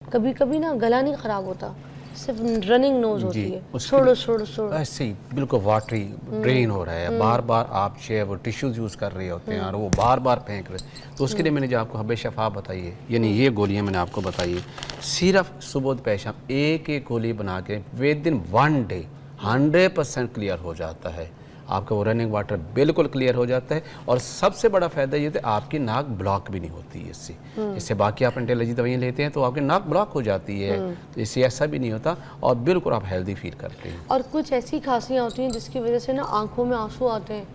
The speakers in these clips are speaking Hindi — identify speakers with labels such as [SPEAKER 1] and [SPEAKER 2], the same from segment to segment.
[SPEAKER 1] कभी कभी ना गला नहीं ख़राब होता, सिर्फ रनिंग नोज होती है, छोड़ो
[SPEAKER 2] ऐसे ही बिल्कुल वाटरी ड्रेन हो रहा है, बार बार आप वो टिश्यूज यूज़ कर रहे होते हैं और वो बार बार फेंक रहे। तो उसके लिए मैंने जो आपको हब्बे शफा बताई है, यानी ये गोलियां मैंने आपको बताई है, सिर्फ सुबह पेशाब एक एक गोली बना के विद इन 1 डे 100% क्लियर हो जाता है। आपका वो रनिंग वाटर बिल्कुल क्लियर हो जाता है। और सबसे बड़ा फ़ायदा ये है आपकी नाक ब्लॉक भी नहीं होती है इससे। इससे बाकी आप एंटी एलर्जी दवाइयाँ लेते हैं तो आपकी नाक ब्लॉक हो जाती है, तो इससे ऐसा भी नहीं होता और बिल्कुल आप हेल्दी फील करते हैं।
[SPEAKER 1] और कुछ ऐसी खांसियाँ होती हैं जिसकी वजह से ना आंखों में आंसू आते हैं,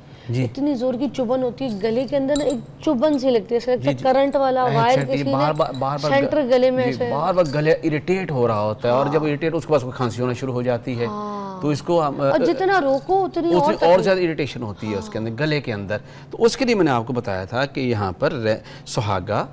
[SPEAKER 1] इतनी जोर की चुभन होती है, गले के अंदर ना एक चुभन सी लगती है, करंट वाला वायर किसी ने सेंटर गले में ऐसे
[SPEAKER 2] बार बार गले इरिटेट हो रहा होता है। और जब इरिटेट उसके बाद खांसी होना शुरू हो जाती है, तो इसको
[SPEAKER 1] और जितना रोको उतनी
[SPEAKER 2] और ज़्यादा इरिटेशन होती है उसके अंदर, गले के अंदर। तो उसके लिए मैंने आपको बताया था कि यहाँ पर सुहागा,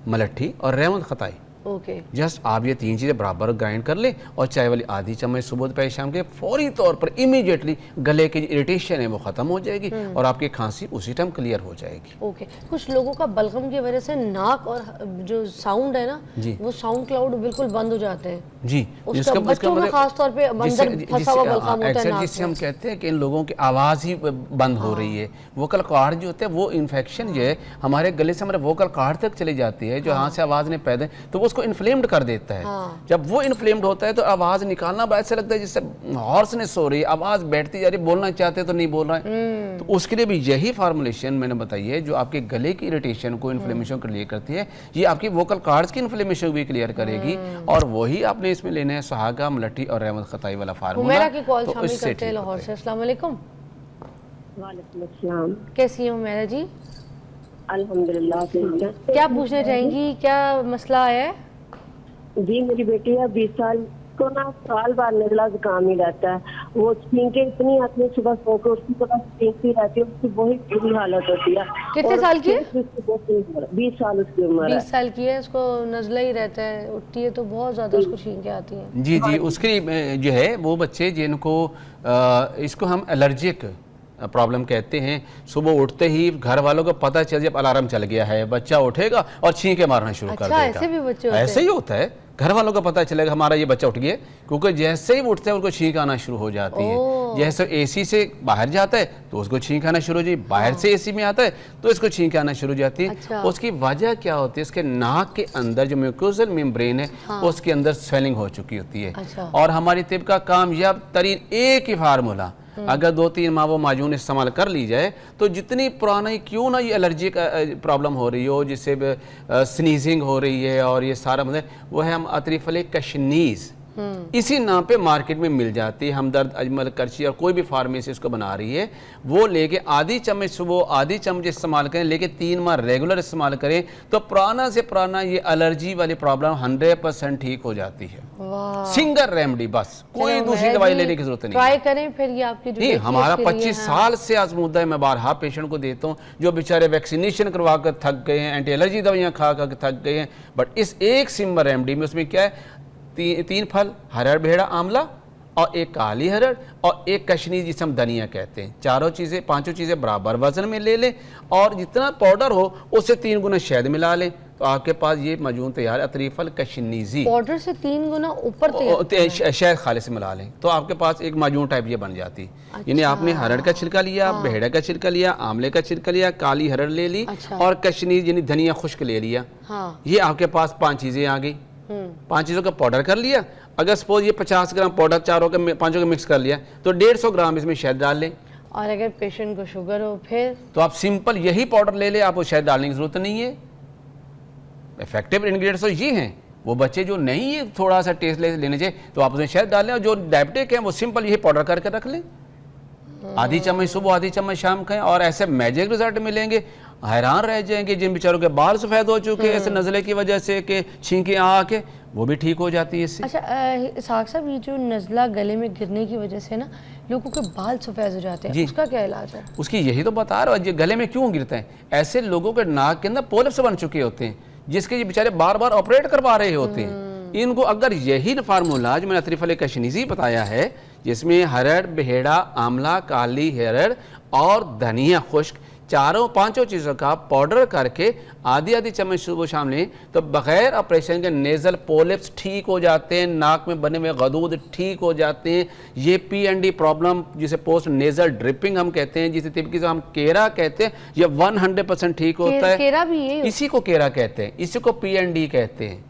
[SPEAKER 2] मलट्ठी और रेवंत खताई,
[SPEAKER 1] ओके,
[SPEAKER 2] जस्ट आप ये 3 चीज़ें बराबर ग्राइंड कर ले और चाय वाली आधी चम्मच सुबह दोपहर शाम के फौरी तौर पर इमीडिएटली गले की इरिटेशन है वो ख़त्म हो जाएगी और आपकी खांसी उसी टाइम क्लियर हो जाएगी।
[SPEAKER 1] ओके। कुछ लोगों का बलगम की वजह से नाक और जो साउंड है ना वो साउंड क्लाउड बिल्कुल बंद हो जाते हैं
[SPEAKER 2] जी,
[SPEAKER 1] उसका बच्चों में खास तौर पे अंदर फंसा हुआ बलगम होता है नाक में,
[SPEAKER 2] जिससे हम कहते हैं कि इन लोगों की आवाज़ ही बंद हो रही है। वोकल कॉर्ड जो होता है वो इन्फेक्शन जो है हमारे गले से हमारे वोकल कॉर्ड तक चली जाती है, जो यहाँ से आवाज़ नहीं पैदा तो वो उसको इन्फ्लेम्ड कर देता है। जब वो इन्फ्लेम्ड होता है तो आवाज़ निकालना बड़ा ऐसा लगता है जिससे हॉर्सनेस हो रही है, आवाज़ बैठती जा रही है, बोलना चाहते तो नहीं बोल रहा है। तो उसके लिए भी यही फार्मूलेशन मैंने बताई है जो आपके गले की इरिटेशन को इन्फ्लेमेशन को क्लियर करती है, ये आपकी वोकल कॉर्ड्स की इन्फ्लेमेशन भी क्लियर करेगी। और वही आपने इसमें लेना है सुहागा, मलट्ठी और रेवंत खताई वाला फार्मूला।
[SPEAKER 1] हुमैरा की कॉल शामिल करते हैं लाहौर से। अस्सलाम वालेकुम।
[SPEAKER 3] वालेकुम अस्सलाम।
[SPEAKER 1] कैसी हैं हुमैरा जी?
[SPEAKER 3] अल्हम्दुलिल्लाह।
[SPEAKER 1] क्या पूछना चाहेंगी, क्या मसला आया है?
[SPEAKER 3] जी मेरी बेटी है 20 साल को ना साल बाद नजला जुकाम ही रहता है, वो छींके इतनी आती है, सुबह सो के उसकी तरह छींकती रहती है, उसकी बहुत बुरी हालत होती है।
[SPEAKER 1] कितने साल की है?
[SPEAKER 3] 20 साल उसकी उम्र है।
[SPEAKER 1] 20 साल की है, उसको नजला ही रहता है, उठती है तो बहुत ज्यादा उसको छींके आती है।
[SPEAKER 2] जी जी, उसके जो है वो बच्चे जिनको इसको हम एलर्जिक प्रॉब्लम कहते हैं, सुबह उठते ही घर वालों को पता चल जब अलार्म चल गया है बच्चा उठेगा और छींके मारना शुरू कर देगा।
[SPEAKER 1] ऐसे भी बच्चे होते हैं?
[SPEAKER 2] ऐसे ही होता है, घर वालों को पता चलेगा हमारा ये बच्चा उठ गया, क्योंकि जैसे ही उठते हैं उनको छींक आना शुरू हो जाती है। जैसे एसी से बाहर जाता है तो उसको छींक आना शुरू हो जाती है, बाहर से एसी में आता है तो इसको छींक आना शुरू हो जाती है। उसकी वजह क्या होती है? इसके नाक के अंदर जो म्यूकोजल मेम्ब्रेन है उसके अंदर स्वेलिंग हो चुकी होती है। और हमारी तिब का कामयाब तरीन एक ही फार्मूला, अगर 2-3 माह वो माजून इस्तेमाल कर ली जाए तो जितनी पुरानी क्यों ना ये एलर्जी का प्रॉब्लम हो रही हो, जिससे स्नीजिंग हो रही है और ये सारा मतलब, वो है हम अतरीफल कशनीज़, इसी नाम पे मार्केट में मिल जाती है। हमदर्द, अजमल, करची और कोई भी फार्मेसी इसको बना रही है, वो लेके आधी चम्मच सुबह आधी चम्मच इस्तेमाल करें, लेके 3 माह रेगुलर इस्तेमाल करें तो पुराना से पुराना ये एलर्जी वाली प्रॉब्लम 100% ठीक हो जाती है। सिंगल रेमेडी, बस कोई दूसरी दवाई लेने की जरूरत नहीं।
[SPEAKER 1] ट्राई करें फिर ये आपकी
[SPEAKER 2] नहीं, हमारा 25 साल से आजमूदा है। मैं बारहा पेशेंट को देता हूँ जो बेचारे वैक्सीनेशन करवा कर थक गए हैं, एंटी एलर्जी दवाइयाँ खा कर थक गए हैं, बट इस एक सिंगल रेमेडी में उसमें क्या है, 3 फल, हरड़, भेड़ा, आंवला और एक काली हरड़ और एक कशनी जिसे हम धनिया कहते हैं, चारों चीज़ें 5 चीज़ें बराबर वजन में ले लें और जितना पाउडर हो उससे 3 गुना शहद मिला लें तो आपके पास ये मजून तैयार है। अतरीफल कशनीजी
[SPEAKER 1] पाउडर से 3 गुना ऊपर
[SPEAKER 2] शहद खाले से मिला लें तो आपके पास एक मजून टाइप ये बन जाती। यानी आपने हरड़ का छिलका लिया, भेड़ा का छिलका लिया, आंवले का छिलका लिया, काली हरड़ ले ली और कशनीज यानी धनिया खुश्क ले लिया। ये आपके पास 5 चीज़ें आ गई। 5 चीज़ों का पाउडर कर लिया। अगर सपोज ये 50 ग्राम पाउडर चारों के 5 का मिक्स कर लिया तो 150 ग्राम इसमें शहद डाल लें।
[SPEAKER 1] और अगर पेशेंट को शुगर हो फिर
[SPEAKER 2] तो आप सिंपल यही पाउडर ले लें, आपको शहद डालने की जरूरत नहीं है। इफेक्टिव इंग्रेडिएंट्स तो ये हैं। वो बच्चे जो नहीं है थोड़ा सा टेस्ट लेने चाहिए तो आप उसमें शहद डाल लें, और जो डायबिटिक हैं वो सिंपल यही पाउडर करके रख लें। आधी चम्मच सुबह आधी चम्मच शाम खाएं और ऐसे मैजिक रिजल्ट मिलेंगे, हैरान रह जाएंगे। जिन बेचारों के बाल सफ़ेद हो चुके हैं ऐसे नज़ले की वजह से कि छींकें आके, वो भी ठीक हो जाती है इससे।
[SPEAKER 1] अच्छा इसहाक साहब, ये जो नज़ला गले में गिरने की वजह से ना लोगों के बाल सफ़ेद हो जाते हैं, उसका क्या इलाज है?
[SPEAKER 2] उसकी यही तो बता रहा हूँ, गले में क्यों गिरते हैं। ऐसे लोगों के नाक के अंदर पोलिप्स बन चुके होते हैं जिसके ये बेचारे बार बार ऑपरेट करवा रहे होते हैं। इनको अगर यही फार्मूला जो मैंने अतरीफल कशनीज़ी बताया है, जिसमें हरड़, भेड़ा, आंवला, काली हरड़ और धनिया खुश्क, चारों पांचों चीज़ों का पाउडर करके आधी आधी चम्मच सुबह शाम लें तो बगैर ऑपरेशन के नेज़ल पोलिप्स ठीक हो जाते हैं, नाक में बने हुए गदूद ठीक हो जाते हैं। ये PND प्रॉब्लम जिसे पोस्ट नेज़ल ड्रिपिंग हम कहते हैं, जिसे तिब्बती से हम केरा कहते हैं, ये 100% ठीक होता है।
[SPEAKER 1] केरा भी ये
[SPEAKER 2] इसी को केरा कहते हैं, इसी को PND कहते हैं,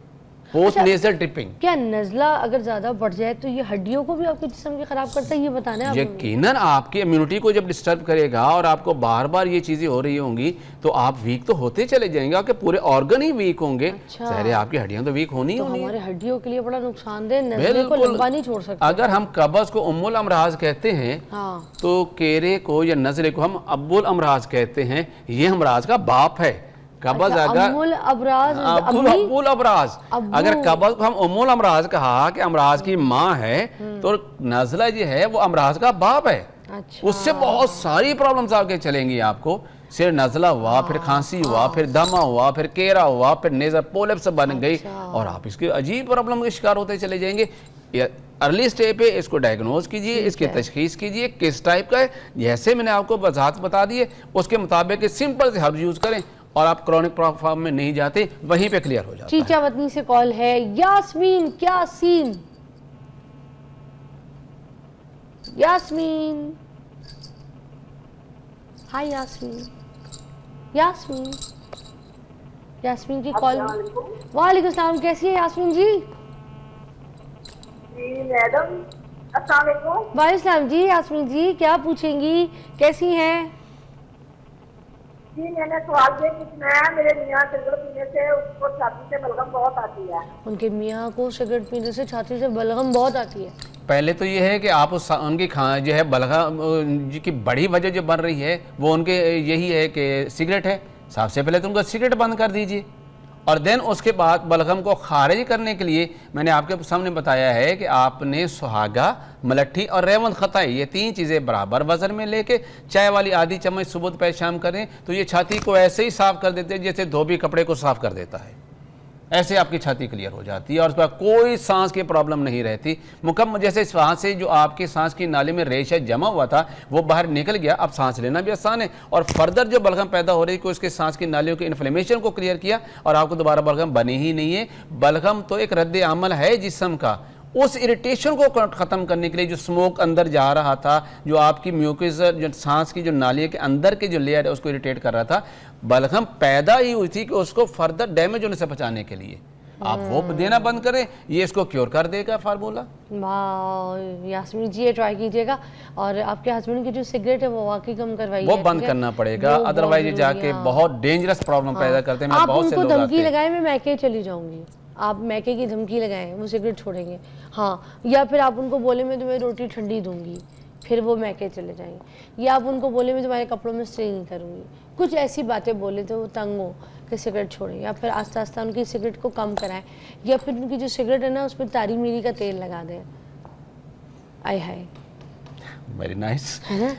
[SPEAKER 2] पोस्ट नेज़ल ड्रिपिंग।
[SPEAKER 1] क्या नज़ला अगर ज़्यादा बढ़ जाए तो ये हड्डियों को भी आपके जिस्म के ख़राब करता है, ये बताना है?
[SPEAKER 2] यकीनन आपकी इम्यूनिटी को जब डिस्टर्ब करेगा और आपको बार बार ये चीज़ें हो रही होंगी तो आप वीक तो होते चले जाएंगे, आपके पूरे ऑर्गन ही वीक होंगे।
[SPEAKER 1] अच्छा।
[SPEAKER 2] सारे आपकी हड्डियां तो वीक होनी
[SPEAKER 1] तो
[SPEAKER 2] होनी
[SPEAKER 1] हमारे हड्डियों के लिए बड़ा नुकसानदेह, नज़ले को लंबा नहीं छोड़ सकते।
[SPEAKER 2] अगर हम कब्ज़ को उम्मुल अमराज कहते हैं
[SPEAKER 1] हाँ।
[SPEAKER 2] तो केरे को या नज़ले को हम अब्बुल अमराज कहते हैं। ये अमराज का बाप है। कब्ज़ अगर
[SPEAKER 1] अब्बुल अबराज,
[SPEAKER 2] अब्बुल अमराज, अगर कब्ज़ को हम उम्मुल अमराज कहा कि अमराज की माँ है तो नज़ला जो है वो अमराज का बाप है।
[SPEAKER 1] अच्छा।
[SPEAKER 2] उससे बहुत सारी प्रॉब्लम्स आगे चलेंगी आपको। सिर नज़ला हुआ, फिर खांसी हुआ, फिर दमा हुआ, फिर केरा हुआ, फिर नेज़ल पोलिप्स बन गई और आप इसके अजीब प्रॉब्लम के शिकार होते चले जाएंगे। अर्ली स्टेज पे इसको डायग्नोज कीजिए, इसकी तशखीस कीजिए किस टाइप का है, जैसे मैंने आपको वजाहत बता दी है उसके मुताबिक सिंपल से हर्ब यूज़ करें और आप क्रॉनिक फॉर्म में नहीं जाते, वहीं पे क्लियर हो जाता है।
[SPEAKER 1] चीचा वतनी से कॉल है। यास्मीन, क्या सीन? यास्मीन, हाय यास्मीन। यास्मीन, यास्मीन की कॉल। वालेकुम सलाम, कैसी है यास्मीन जी?
[SPEAKER 3] जी मैडम, अस्सलाम वालेकुम।
[SPEAKER 1] वालेकुम सलाम जी। यास्मीन जी क्या पूछेंगी, कैसी हैं?
[SPEAKER 3] जी मैंने सवाल ये पूछना है, मेरे मियाँ सिगरेट पीने से उसको छाती से बलगम बहुत आती है।
[SPEAKER 1] उनके मियाँ को सिगरेट पीने से छाती से बलगम बहुत आती है।
[SPEAKER 2] पहले तो ये है कि आप उनकी जो है बलगम जी की बड़ी वजह जो बन रही है वो उनके यही है कि सिगरेट है। सबसे पहले तो उनको सिगरेट बंद कर दीजिए और देन उसके बाद बलगम को खारिज करने के लिए मैंने आपके सामने बताया है कि आपने सुहागा, मलट्ठी और रेवन खताई ये 3 चीज़ें बराबर वजन में लेके चाय वाली आधी चम्मच सुबह दोपहर शाम करें तो ये छाती को ऐसे ही साफ़ कर देते हैं जैसे धोबी कपड़े को साफ़ कर देता है। ऐसे आपकी छाती क्लियर हो जाती है और उस पर कोई सांस की प्रॉब्लम नहीं रहती। मुकम्मल जैसे सांस से जो आपकी सांस की नाली में रेशा जमा हुआ था वो बाहर निकल गया, अब सांस लेना भी आसान है। और फर्दर जो बलगम पैदा हो रही है उसके सांस की नालियों के इन्फ्लेमेशन को क्लियर किया और आपको दोबारा बलगम बनी ही नहीं है। बलगम तो एक रद्द अमल है जिस्म का, उस इरिटेशन को ख़त्म करने के लिए जो स्मोक अंदर जा रहा था, जो आपकी म्यूकस जो सांस की जो नाली के अंदर के जो लेयर है उसको इरिटेट कर रहा था, बलगम पैदा ही हुई थी कि उसको फर्दर डैमेज होने से बचाने के लिए आप वो देना बंद करें, ये इसको क्योर कर देगा फार्मूला।
[SPEAKER 1] वाह यास्मीन जी, ये ट्राई कीजिएगा और आपके हस्बैंड की जो सिगरेट है वो वाकई कम करवाइए,
[SPEAKER 2] वो बंद करना पड़ेगा, अदरवाइज ये जाके बहुत डेंजरस प्रॉब्लम पैदा करते हैं।
[SPEAKER 1] आप उनको धमकी लगाए मैं मैके चली जाऊंगी, आप मैके की धमकी लगाएं वो सिगरेट छोड़ेंगे। हाँ, या फिर आप उनको बोले मैं तुम्हें रोटी ठंडी दूंगी, फिर वो मैके चले जाएंगे। या आप उनको बोले मैं तुम्हारे कपड़ों में स्टे नहीं करूँगी, कुछ ऐसी बातें बोले तो वो तंग हो कि सिगरेट छोड़ें। या फिर आस्ता आस्ता उनकी सिगरेट को कम कराएं, या फिर उनकी जो सिगरेट है ना उस पर तारी मीरी का तेल लगा दें। आय हाय,
[SPEAKER 2] वेरी नाइस।
[SPEAKER 1] है ना।